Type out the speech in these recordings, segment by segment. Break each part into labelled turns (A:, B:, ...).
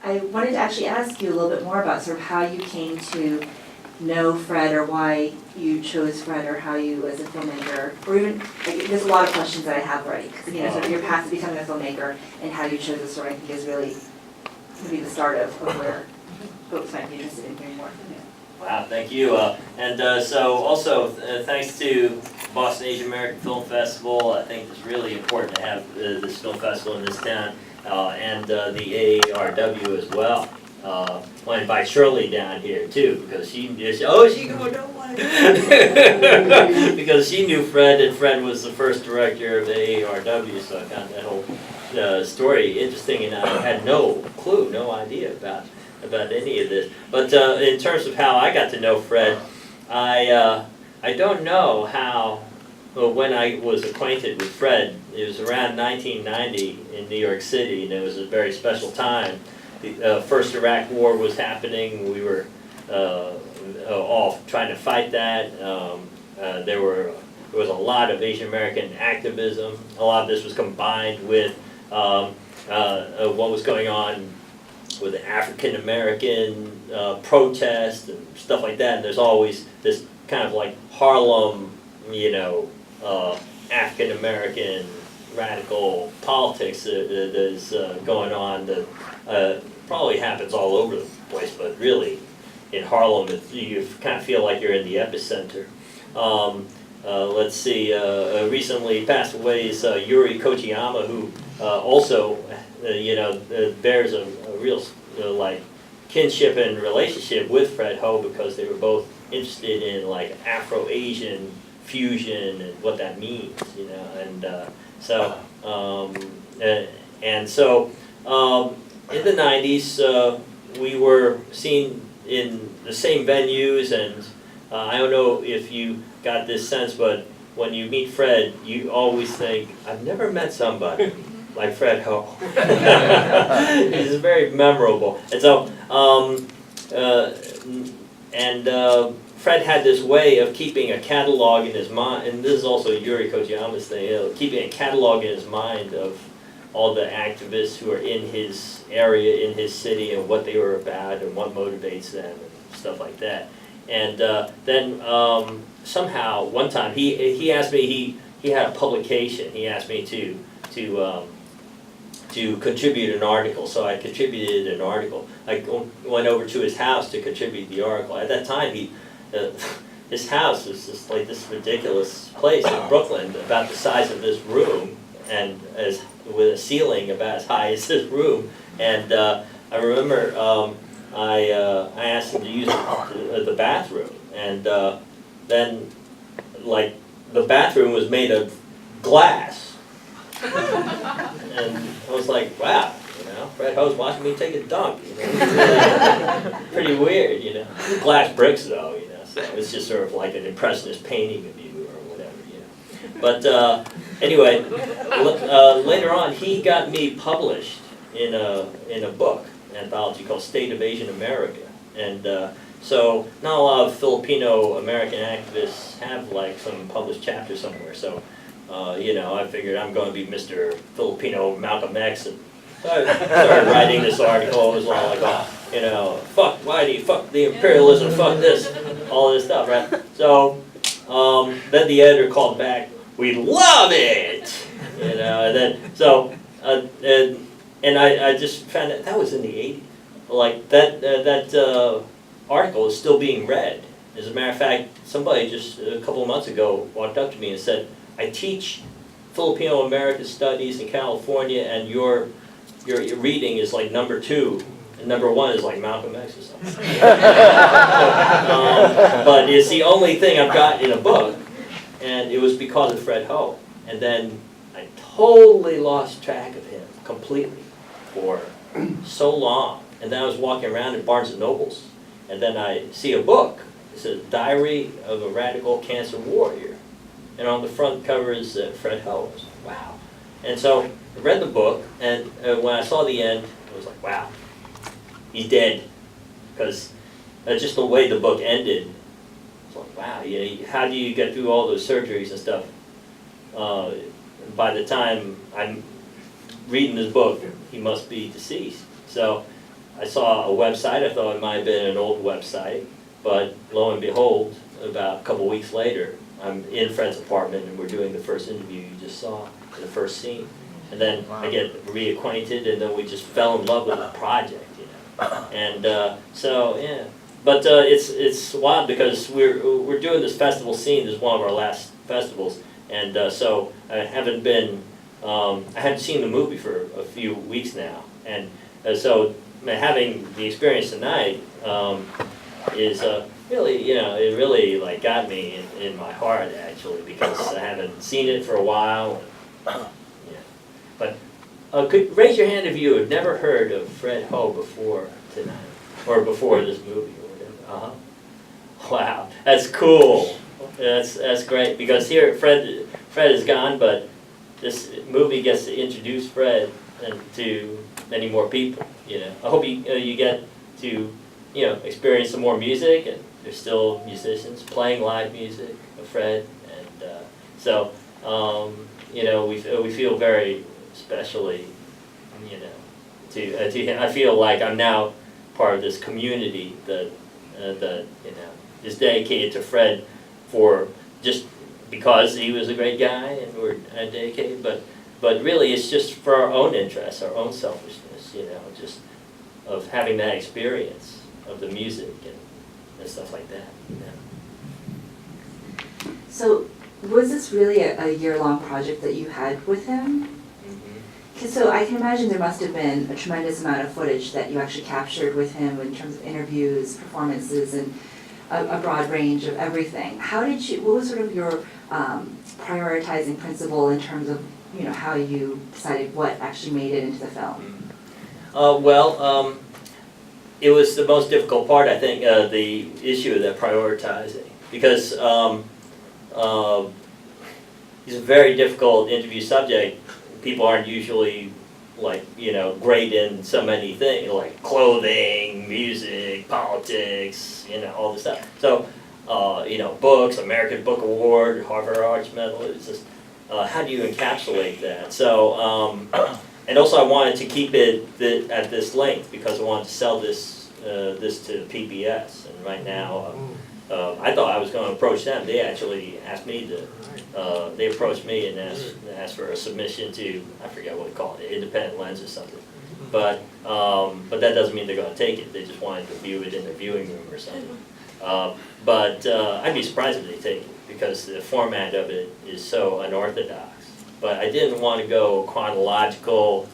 A: I wanted to actually ask you a little bit more about sort of how you came to know Fred, or why you chose Fred, or how you as a filmmaker, or even, like, there's a lot of questions that I have already, because sort of your path to becoming a filmmaker and how you chose the story, I think is really going to be the start of where folks might be interested in hearing more from you.
B: Wow, thank you. So also thanks to Boston Asian American Film Festival. I think it's really important to have this film festival in this town, and the AARW as well. I want to invite Shirley down here too, because she just, she going, no way. Because she knew Fred, and Fred was the first director of the AARW, so I found that whole story interesting, and I had no clue, no idea about any of this. But in terms of how I got to know Fred, I don't know how, well, when I was acquainted with Fred, it was around 1990 in New York City, and it was a very special time. The first Iraq War was happening. We were all trying to fight that. There was a lot of Asian American activism. A lot of this was combined with what was going on with the African American protest and stuff like that. And there's always this kind of like Harlem, African American radical politics that is going on that probably happens all over the place, but really in Harlem you kind of feel like you're in the epicenter. Let's see, recently passed away is Yuri Kochiyama, who also bears a real like kinship and relationship with Fred Ho, because they were both interested in like Afro-Asian fusion and what that means, and so in the 90s we were seen in the same venues, and I don't know if you got this sense, but when you meet Fred, you always think, I've never met somebody like Fred Ho. He's very memorable. And so, Fred had this way of keeping a catalog in his mind, and this is also Yuri Kochiyama's thing, keeping a catalog in his mind of all the activists who are in his area, in his city, and what they were about, and what motivates them, and stuff like that. And then somehow, one time, he asked me, he had a publication, he asked me to contribute an article, so I contributed an article. I went over to his house to contribute the article. At that time, his house was just like this ridiculous place in Brooklyn, about the size of this room, and with a ceiling about as high as this room. And I remember I asked him to use the bathroom, and then like the bathroom was made of glass, and I was like, wow, Fred Ho's watching me take a dunk. Pretty weird, Glass bricks though, so it's just sort of like an impressionist painting of you or whatever, But anyway, later on he got me published in a book, an anthology called State of Asian America, and so not a lot of Filipino American activists have like some published chapter somewhere. So I figured I'm going to be Mr. Filipino Malcolm X, and so I started writing this article. It was all like, fuck Whitey, fuck the imperialism, fuck this, all this stuff, right? So then the editor called back, we love it, and then so and I just found that was in the 80s. Like that article is still being read. As a matter of fact, somebody just a couple of months ago walked up to me and said, I teach Filipino American Studies in California, and your reading is like number 2, and number 1 is like Malcolm X or something. But it's the only thing I've got in a book, and it was because of Fred Ho. And then I totally lost track of him completely for so long. And then I was walking around at Barnes & Noble's, and then I see a book. It says, Diary of a Radical Cancer Warrior. And on the front cover is Fred Ho. I was like, wow. And so I read the book, and when I saw the end, I was like, wow, he's dead. Because just the way the book ended, I was like, wow, how do you get through all those surgeries and stuff? By the time I'm reading this book, he must be deceased. So I saw a website, I thought it might have been an old website, but lo and behold, about a couple weeks later, I'm in Fred's apartment and we're doing the first interview you just saw, the first scene. And then I get reacquainted, and then we just fell in love with the project, you know. And so, yeah. But it's wild because we're doing this festival scene. This is one of our last festivals, and so I haven't seen the movie for a few weeks now, and so having the experience tonight is really, you know, it really like got me in my heart actually, because I haven't seen it for a while. And, yeah. But could raise your hand if you have never heard of Fred Ho before tonight, or before this movie, or whatever. Wow, that's cool. That's great, because here Fred is gone, but this movie gets to introduce Fred and to many more people. You know, I hope you get to, you know, experience some more music, and there's still musicians playing live music of Fred, and so you know, we feel very specially, you know, to him. I feel like I'm now part of this community that you know is dedicated to Fred for just because he was a great guy and we're dedicated, but really it's just for our own interests, our own selfishness, you know, just of having that experience of the music and stuff like that, you know.
A: So was this really a year-long project that you had with him? Mm-hmm. So I can imagine there must have been a tremendous amount of footage that you actually captured with him in terms of interviews, performances, and a broad range of everything. What was sort of your prioritizing principle in terms of, you know, how you decided what actually made it into the film?
B: Well, it was the most difficult part, I think, the issue of that prioritizing, because he's a very difficult interview subject. People aren't usually, like, you know, great in so many things, like clothing, music, politics, you know, all this stuff. So, you know, books, American Book Award, Harvard Arts Medal, it's just, how do you encapsulate that? So, and also I wanted to keep it at this length because I wanted to sell this to PBS, and right now, I thought I was going to approach them. They actually asked me to, they approached me and asked for a submission to, I forget what they call it, Independent Lens or something. But that doesn't mean they're going to take it. They just wanted to view it in their viewing room or something. But I'd be surprised if they take it, because the format of it is so unorthodox. But I didn't want to go chronological,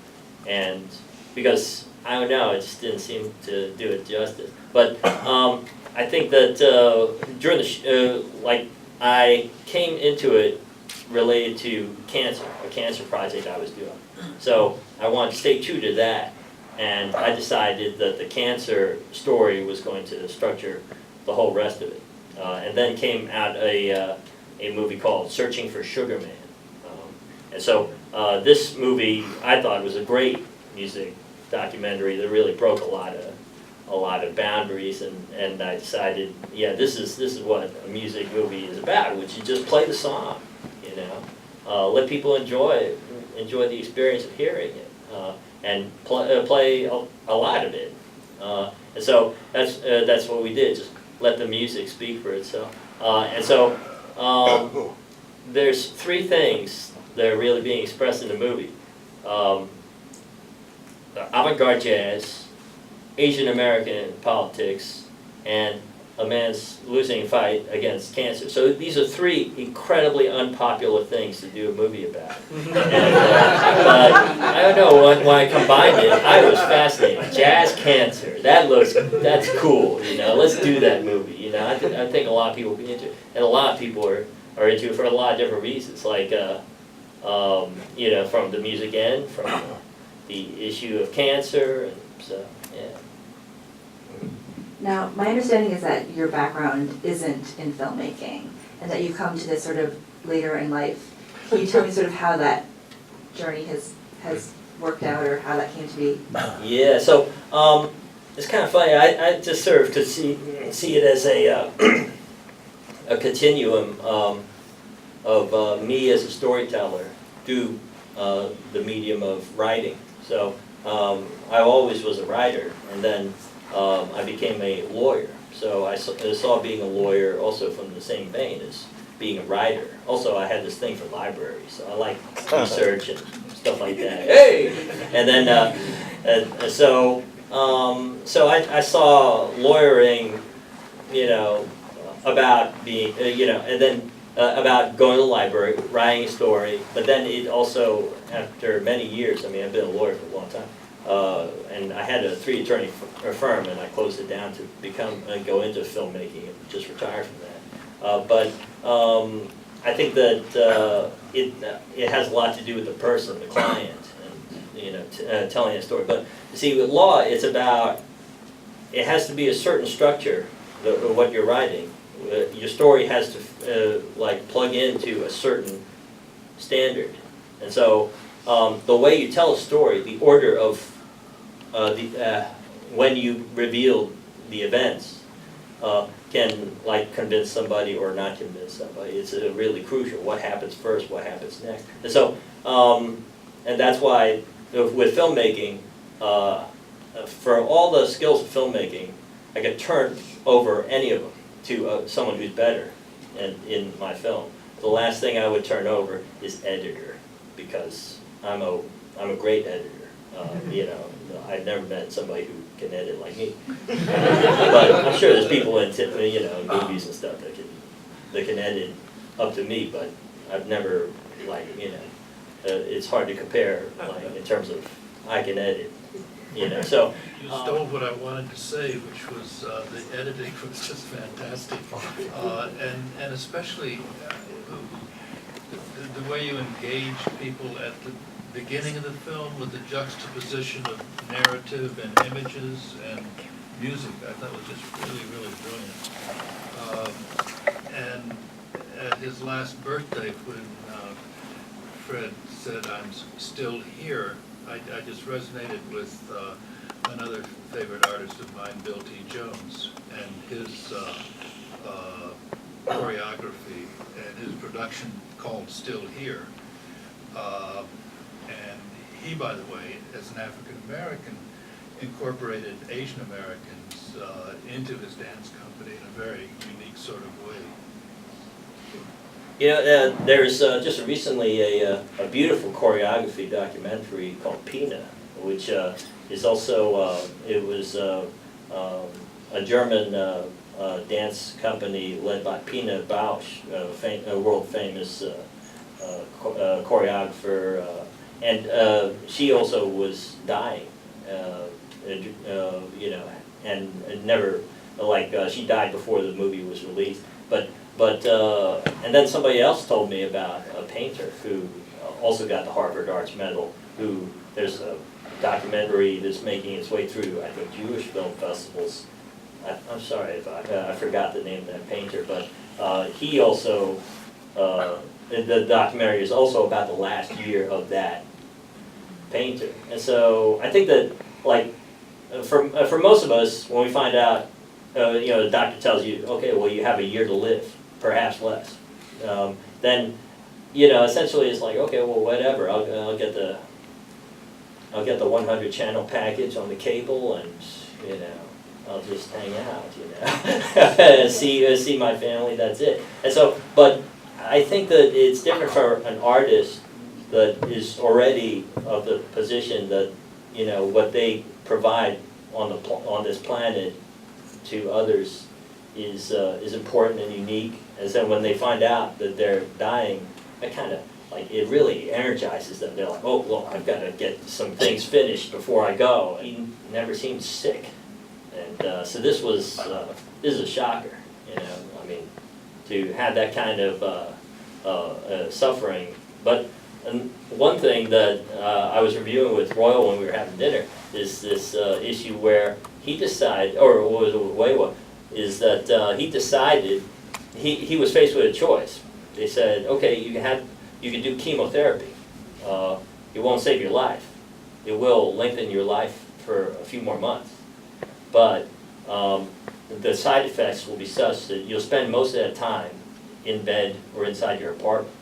B: and because, I don't know, it just didn't seem to do it justice. But I think that during the like, I came into it related to cancer, a cancer project I was doing. So I wanted to stay true to that, and I decided that the cancer story was going to structure the whole rest of it. And then came out a movie called Searching for Sugar Man. And so this movie, I thought, was a great music documentary that really broke a lot of boundaries, and I decided, yeah, this is what a music movie is about, which is just play the song, you know, let people enjoy the experience of hearing it, and play a lot of it, and so that's what we did, just let the music speak for itself, and so there's three things that are really being expressed in the movie: avant-garde jazz, Asian American politics, and a man's losing a fight against cancer. So these are three incredibly unpopular things to do a movie about. And, I don't know, when I combined it, I was fascinated. Jazz, cancer, that's cool, you know, let's do that movie, you know. I think a lot of people will be into it, and a lot of people are into it for a lot of different reasons, like, you know, from the music end, from the issue of cancer, and so, yeah.
A: Now, my understanding is that your background isn't in filmmaking, and that you come to this sort of later in life. Can you tell me sort of how that journey has worked out, or how that came to be?
B: Yeah, so it's kind of funny. I just sort of could see it as a continuum of me as a storyteller through the medium of writing. So I always was a writer, and then I became a lawyer. So I saw being a lawyer also from the same vein as being a writer. Also, I had this thing for libraries, so I like research and stuff like that. Hey! And then, so I saw lawyering, you know, about being, you know, and then about going to the library, writing a story, but then it also, after many years, I mean, I've been a lawyer for a long time, and I had a 3-attorney firm, and I closed it down to go into filmmaking and just retire from that. But I think that it has a lot to do with the person, the client, and you know, telling a story. But see, with law, it's about, it has to be a certain structure, what you're writing. Your story has to like plug into a certain standard, and so the way you tell a story, the order of when you reveal the events can like convince somebody or not convince somebody. It's really crucial. What happens first? What happens next? And so and that's why with filmmaking, for all the skills of filmmaking, I could turn over any of them to someone who's better in my film. The last thing I would turn over is editor, because I'm a great editor. You know, I've never met somebody who can edit like me. But I'm sure there's people in you know, movies and stuff that can edit up to me, but I've never, like, you know, it's hard to compare, like, in terms of I can edit. You know, so
C: you stole what I wanted to say, which was the editing was just fantastic, and especially the way you engage people at the beginning of the film with the juxtaposition of narrative and images and music. I thought was just really, really brilliant. And at his last birthday, when Fred said, "I'm still here," I just resonated with another favorite artist of mine, Bill T. Jones, and his choreography and his production called Still Here. And he, by the way, as an African American, incorporated Asian Americans into his dance company in a very unique sort of way.
B: you know, there's just recently a beautiful choreography documentary called Pina, which is also, it was a German dance company led by Pina Bausch, a world famous choreographer, and she also was dying, you know, and never, like, she died before the movie was released, but and then somebody else told me about a painter who also got the Harvard Arts Medal, who, there's a documentary that's making its way through, I think, Jewish film festivals. I'm sorry if I forgot the name of that painter, but he also, the documentary is also about the last year of that painter. And so I think that, like, for most of us, when we find out, you know, the doctor tells you, okay, well, you have a year to live, perhaps less. Then, you know, essentially it's like, okay, well, whatever. I'll get the 100 channel package on the cable, and you know, I'll just hang out, you know, see my family. That's it. And so, but I think that it's different for an artist that is already of the position that, you know, what they provide on this planet to others is important and unique. And so when they find out that they're dying, it kind of, like, it really energizes them. They're like, oh, well, I've got to get some things finished before I go. He never seemed sick, and so this is a shocker, you know. I mean, to have that kind of suffering. But one thing that I was reviewing with Royal when we were having dinner is this issue where he decided, or what was it, is that he decided, he was faced with a choice. They said, okay, you can do chemotherapy. It won't save your life. It will lengthen your life for a few more months. But the side effects will be such that you'll spend most of that time in bed or inside your apartment.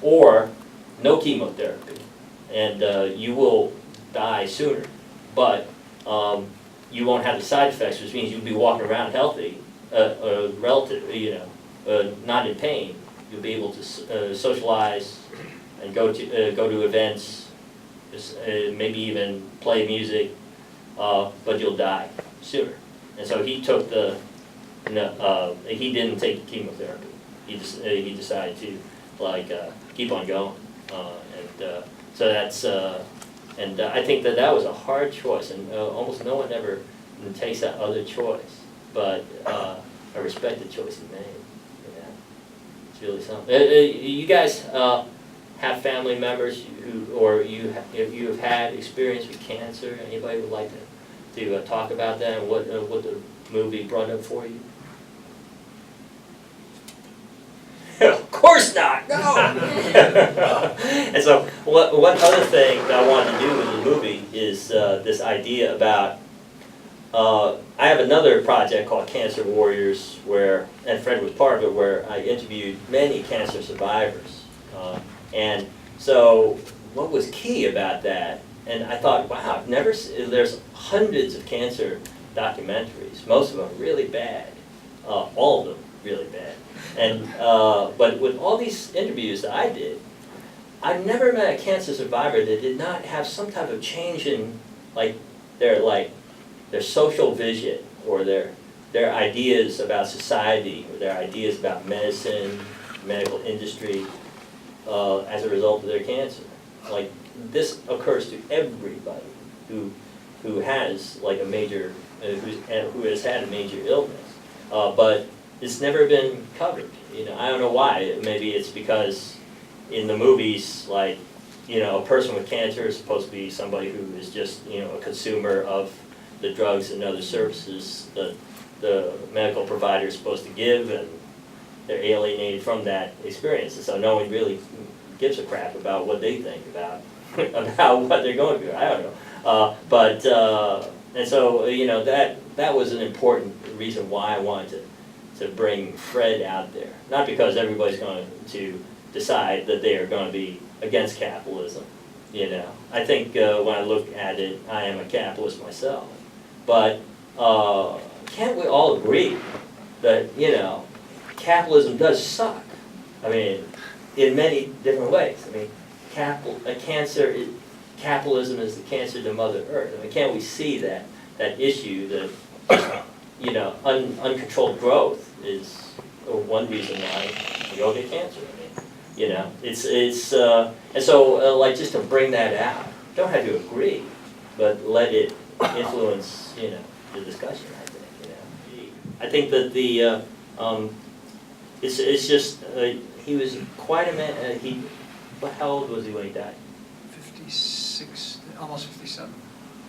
B: Or no chemotherapy. And you will die sooner. But you won't have the side effects, which means you'll be walking around healthy, not in pain. You'll be able to socialize and go to events, maybe even play music, but you'll die sooner. And so he took he didn't take chemotherapy. He decided to keep on going, so that's I think that was a hard choice, and almost no one ever takes that other choice. But I respect the choice he made. Yeah, it's really something. You guys have family members if you have had experience with cancer? Anybody would like to talk about that and what the movie brought up for you? Of course not. No. And so, one other thing that I wanted to do with the movie is this idea about. I have another project called Cancer Warriors, and Fred was part of it, where I interviewed many cancer survivors. And so, what was key about that? And I thought, wow, there's hundreds of cancer documentaries. Most of them really bad. All of them really bad. And but with all these interviews that I did, I've never met a cancer survivor that did not have some type of change in their social vision or their ideas about society or their ideas about medicine, medical industry as a result of their cancer. Like this occurs to everybody who has like a major who has had a major illness, but it's never been covered. I don't know why. Maybe it's because in the movies, like, a person with cancer is supposed to be somebody who is just, a consumer of the drugs and other services that the medical provider is supposed to give, and they're alienated from that experience. And so no one really gives a crap about what they think about what they're going through. I don't know. And so, that was an important reason why I wanted to bring Fred out there. Not because everybody's going to decide that they are going to be against capitalism. I think when I look at it, I am a capitalist myself. But can't we all agree that, capitalism does suck? I mean, in many different ways. I mean, capitalism is the cancer to Mother Earth. I mean, can't we see that issue that, uncontrolled growth is one reason why you all get cancer. I mean, and so just to bring that out, don't have to agree, but let it influence, the discussion. I think that it's just he was quite a man. How old was he when he died?
D: 56, almost 57.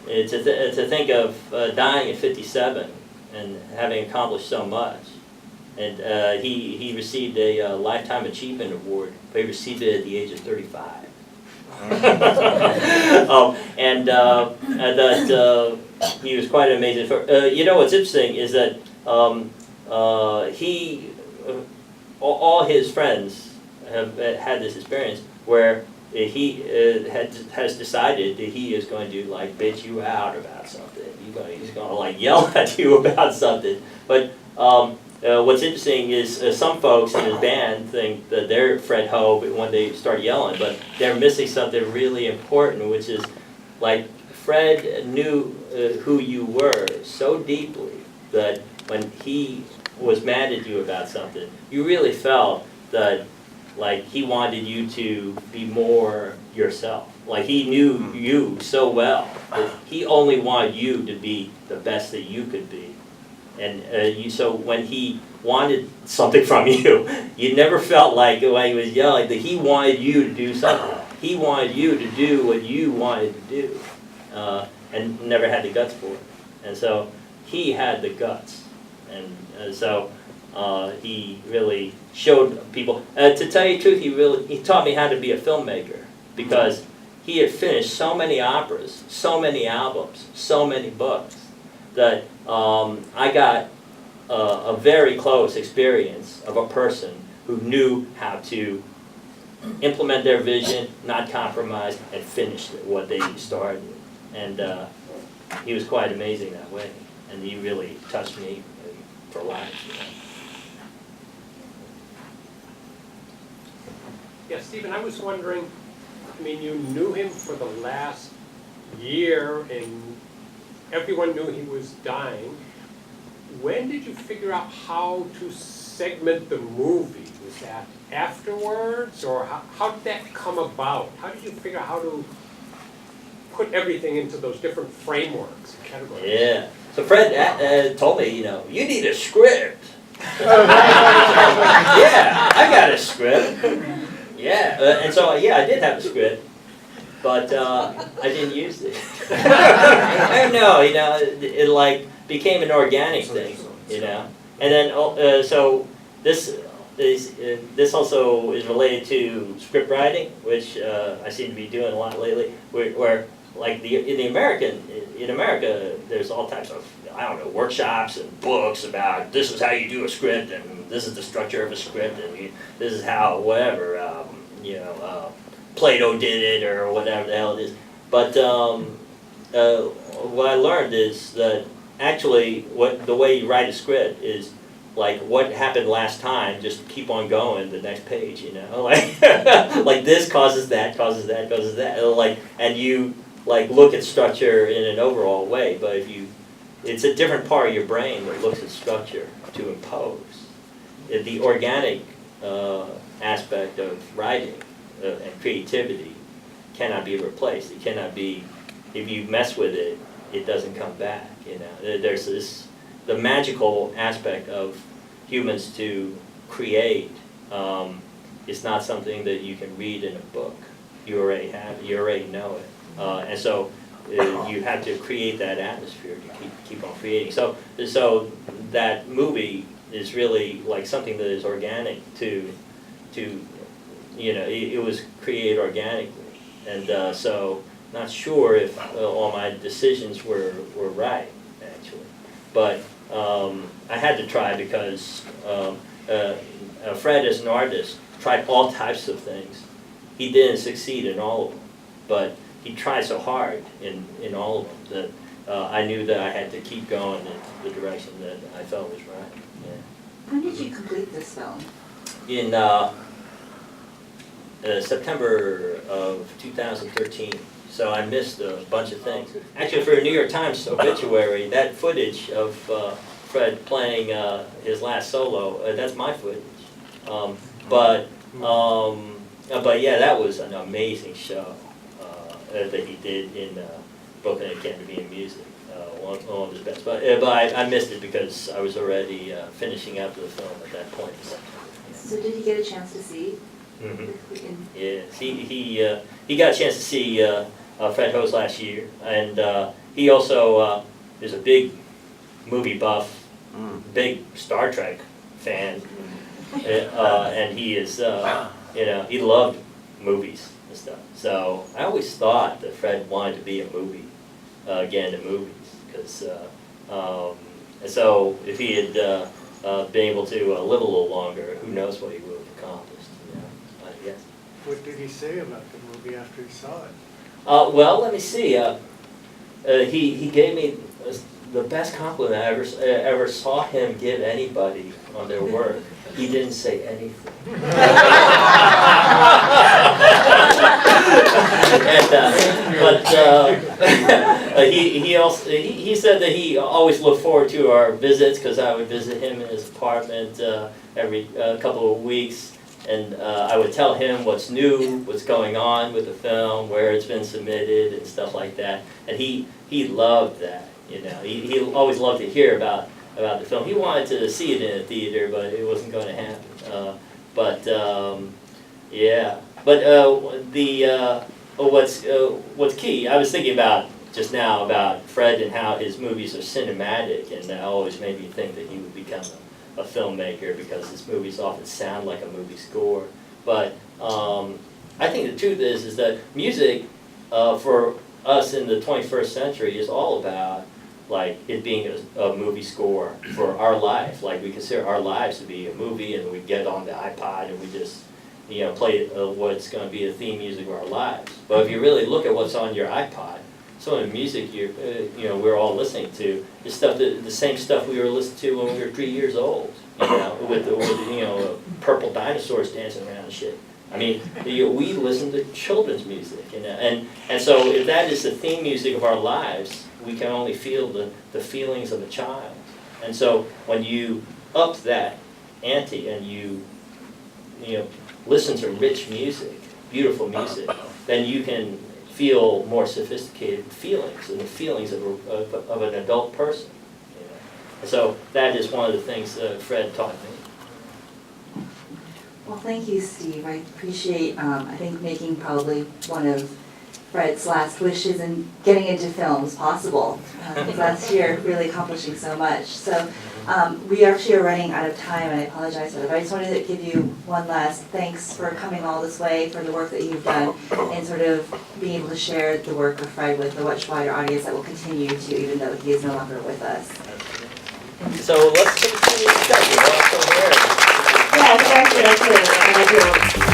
B: To think of dying at 57 and having accomplished so much. And he received a Lifetime Achievement Award, but he received it at the age of 35. That he was quite amazing. What's interesting is that all his friends have had this experience where he has decided that he is going to bitch you out about something. He's going to yell at you about something. But what's interesting is some folks in his band think that they're Fred Ho when they start yelling, but they're missing something really important, which is Fred knew who you were so deeply that when he was mad at you about something, you really felt that he wanted you to be more yourself. He knew you so well that he only wanted you to be the best that you could be. And so when he wanted something from you, you never felt like when he was yelling that he wanted you to do something. He wanted you to do what you wanted to do, and never had the guts for it. And so he had the guts, and so he really showed people. To tell you the truth, he taught me how to be a filmmaker, because he had finished so many operas, so many albums, so many books, that I got a very close experience of a person who knew how to implement their vision, not compromise, and finish what they started. And he was quite amazing that way, and he really touched me for life. You know?
E: Yeah, Stephen, I was wondering, I mean, you knew him for the last year, and everyone knew he was dying. When did you figure out how to segment the movie? Was that afterwards, or how did that come about? How did you figure out how to put everything into those different frameworks and categories?
B: Yeah. So Fred told me, you know, you need a script. Yeah, I got a script. Yeah, and so yeah, I did have a script, but I didn't use it. I don't know, you know, it like became an organic thing, you know. And then so this also is related to script writing, which I seem to be doing a lot lately, where like in America, there's all types of, I don't know, workshops and books about this is how you do a script, and this is the structure of a script, and this is how whatever, you know, Plato did it or whatever the hell it is. But what I learned is that actually the way you write a script is like what happened last time, just keep on going the next page, you know, like like this causes that, causes that, causes that, like, and you like look at structure in an overall way, but if you, it's a different part of your brain that looks at structure to impose. The organic aspect of writing and creativity cannot be replaced. It cannot be, if you mess with it, it doesn't come back, you know. There's this, the magical aspect of humans to create is not something that you can read in a book. You already have, you already know it. And so you have to create that atmosphere to keep on creating. So that movie is really like something that is organic to you know, it was created organically. And so not sure if all my decisions were right, actually. But I had to try because Fred, as an artist, tried all types of things. He didn't succeed in all of them, but he tried so hard in all of them that I knew that I had to keep going in the direction that I felt was right. Yeah.
A: When did you complete this film?
B: In September of 2013. So I missed a bunch of things. Actually, for a New York Times obituary, that footage of Fred playing his last solo, that's my footage. But yeah, that was an amazing show that he did in Brooklyn Academy of Music. One of his best. But I missed it because I was already finishing up the film at that point.
A: So did he get a chance to see?
B: Mm-hmm. Yeah, he got a chance to see Fred Ho's last year, and he also is a big movie buff, big Star Trek fan, and he is you know, he loved movies and stuff. So I always thought that Fred wanted to be a movie again in movies, because and so if he had been able to live a little longer, who knows what he would have accomplished. Yes.
F: What did he say about the movie after he saw it?
B: Well, let me see. He gave me the best compliment I ever saw him give anybody on their work. He didn't say anything. He said that he always looked forward to our visits, because I would visit him in his apartment every couple of weeks. And I would tell him what's new, what's going on with the film, where it's been submitted, and stuff like that. And he loved that, you know. He always loved to hear about the film. He wanted to see it in a theater, but it wasn't going to happen. Yeah. But what's key, I was thinking about just now about Fred and how his movies are cinematic, and that always made me think that he would become a filmmaker, because his movies often sound like a movie score. But I think the truth is that music for us in the 21st century is all about like it being a movie score for our life. Like we consider our lives to be a movie, and we get on the iPod and we just, you know, play what's going to be the theme music of our lives. But if you really look at what's on your iPod, some of the music we're all listening to is stuff the same stuff we were listening to when we were 3 years old. With purple dinosaurs dancing around and shit. I mean, we listen to children's music, and so if that is the theme music of our lives, we can only feel the feelings of a child. And so when you up that ante and you listen to rich music, beautiful music, then you can feel more sophisticated feelings and the feelings of an adult person. And so that is one of the things Fred taught me.
A: Well, thank you, Steve. I appreciate, I think, making probably one of Fred's last wishes and getting into films possible. Last year, really accomplishing so much. So we actually are running out of time, and I apologize for that. But I just wanted to give you one last thanks for coming all this way, for the work that you've done, and sort of being able to share the work of Fred with a much wider audience that will continue to, even though he is no longer with us.
B: So let's continue discussion.
A: Yes, actually, that's it.